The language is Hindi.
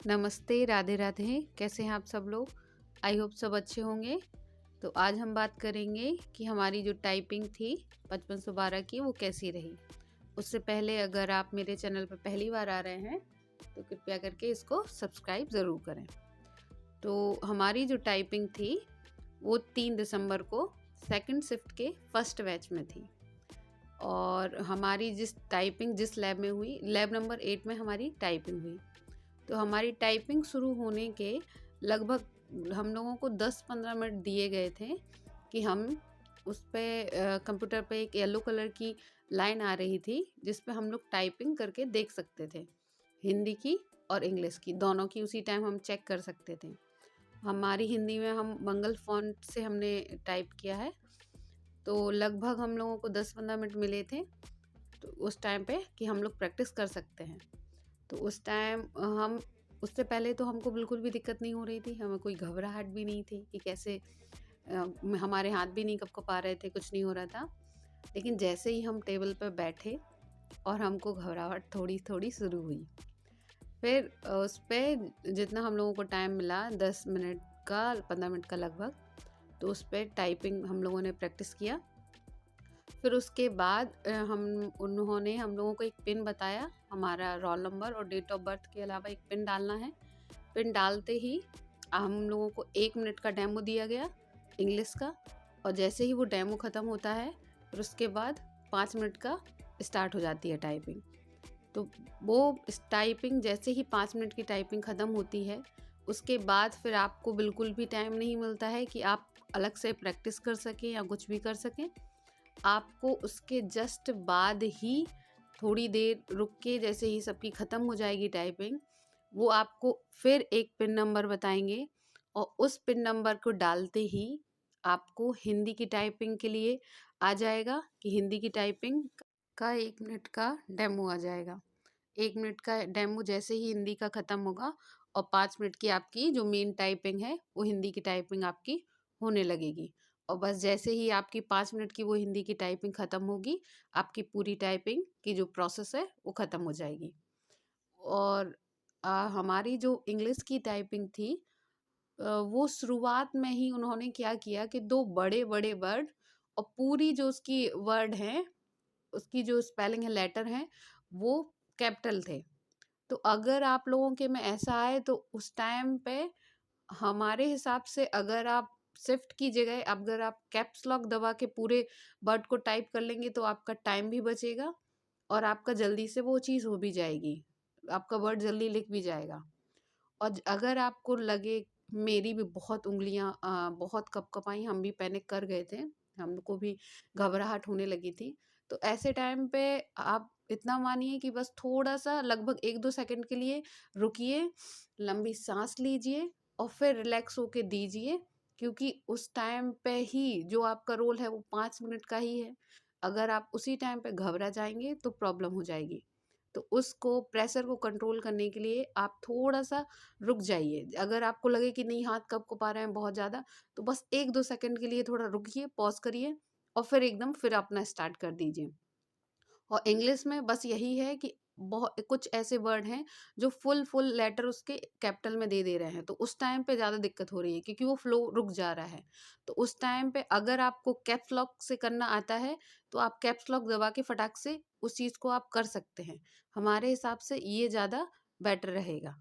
नमस्ते, राधे राधे। कैसे हैं आप सब लोग? आई होप सब अच्छे होंगे। तो आज हम बात करेंगे कि हमारी जो टाइपिंग थी 5512 की वो कैसी रही। उससे पहले अगर आप मेरे चैनल पर पहली बार आ रहे हैं तो कृपया करके इसको सब्सक्राइब ज़रूर करें। तो हमारी जो टाइपिंग थी वो 3 दिसंबर को सेकंड शिफ्ट के फर्स्ट बैच में थी। और हमारी जिस लैब में हुई, लैब नंबर 8 में हमारी टाइपिंग हुई। तो हमारी टाइपिंग शुरू होने के लगभग हम लोगों को 10-15 मिनट दिए गए थे कि हम उस पे कंप्यूटर पे एक येलो कलर की लाइन आ रही थी जिस पे हम लोग टाइपिंग करके देख सकते थे, हिंदी की और इंग्लिश की दोनों की उसी टाइम हम चेक कर सकते थे। हमारी हिंदी में हम मंगल फॉन्ट से हमने टाइप किया है। तो लगभग हम लोगों को 10-15 मिनट मिले थे तो उस टाइम पे कि हम लोग प्रैक्टिस कर सकते हैं। तो उस टाइम हम उससे पहले तो हमको बिल्कुल भी दिक्कत नहीं हो रही थी, हमें कोई घबराहट भी नहीं थी कि कैसे हमारे हाथ भी नहीं कँपा रहे थे, कुछ नहीं हो रहा था। लेकिन जैसे ही हम टेबल पर बैठे और हमको घबराहट थोड़ी थोड़ी शुरू हुई। फिर उस पर जितना हम लोगों को टाइम मिला 10 मिनट का 15 मिनट का लगभग, तो उस पर टाइपिंग हम लोगों ने प्रैक्टिस किया। फिर उसके बाद उन्होंने हम लोगों को एक पिन बताया, हमारा रोल नंबर और डेट ऑफ बर्थ के अलावा एक पिन डालना है। पिन डालते ही हम लोगों को 1 मिनट का डेमो दिया गया इंग्लिश का, और जैसे ही वो डेमो ख़त्म होता है फिर उसके बाद 5 मिनट का स्टार्ट हो जाती है टाइपिंग। तो वो टाइपिंग जैसे ही 5 मिनट की टाइपिंग ख़त्म होती है उसके बाद फिर आपको बिल्कुल भी टाइम नहीं मिलता है कि आप अलग से प्रैक्टिस कर सकें या कुछ भी कर सकें। आपको उसके जस्ट बाद ही थोड़ी देर रुक के, जैसे ही सबकी ख़त्म हो जाएगी टाइपिंग, वो आपको फिर एक पिन नंबर बताएंगे और उस पिन नंबर को डालते ही आपको हिंदी की टाइपिंग के लिए आ जाएगा कि हिंदी की टाइपिंग का 1 मिनट का डेमो आ जाएगा। 1 मिनट का डेमो जैसे ही हिंदी का ख़त्म होगा और 5 मिनट की आपकी जो मेन टाइपिंग है वो हिंदी की टाइपिंग आपकी होने लगेगी। और बस जैसे ही आपकी 5 मिनट की वो हिंदी की टाइपिंग ख़त्म होगी, आपकी पूरी टाइपिंग की जो प्रोसेस है वो ख़त्म हो जाएगी। और हमारी जो इंग्लिश की टाइपिंग थी, वो शुरुआत में ही उन्होंने क्या किया कि 2 बड़े-बड़े वर्ड और पूरी जो उसकी वर्ड हैं, उसकी जो स्पेलिंग है, लेटर हैं, वो कैपिटल थे। तो अगर आप लोगों के में ऐसा आए तो उस टाइम पे हमारे हिसाब से अगर आप शिफ्ट की जगह अगर आप कैप्स लॉक दबा के पूरे वर्ड को टाइप कर लेंगे तो आपका टाइम भी बचेगा और आपका जल्दी से वो चीज़ हो भी जाएगी, आपका वर्ड जल्दी लिख भी जाएगा। और अगर आपको लगे, मेरी भी बहुत उंगलियां बहुत कपकपाई, हम भी पैनिक कर गए थे, हमको भी घबराहट होने लगी थी। तो ऐसे टाइम पे आप इतना मानिए कि बस थोड़ा सा लगभग 1-2 सेकंड के लिए रुकिए, लंबी सांस लीजिए और फिर रिलैक्स होके दीजिए, क्योंकि उस टाइम पे ही जो आपका रोल है वो 5 मिनट का ही है। अगर आप उसी टाइम पे घबरा जाएंगे तो प्रॉब्लम हो जाएगी। तो उसको प्रेशर को कंट्रोल करने के लिए आप थोड़ा सा रुक जाइए। अगर आपको लगे कि नहीं हाथ कँप रहे हैं बहुत ज़्यादा, तो बस 1-2 सेकंड के लिए थोड़ा रुकिए, पॉज़ करिए और फिर अपना स्टार्ट कर दीजिए। और इंग्लिश में बस यही है कि बहुत कुछ ऐसे वर्ड हैं जो फुल लेटर उसके कैपिटल में दे रहे हैं, तो उस टाइम पे ज़्यादा दिक्कत हो रही है क्योंकि वो फ्लो रुक जा रहा है। तो उस टाइम पे अगर आपको कैप्स लॉक से करना आता है तो आप कैप्स लॉक दबा के फटाक से उस चीज़ को आप कर सकते हैं। हमारे हिसाब से ये ज़्यादा बेटर रहेगा।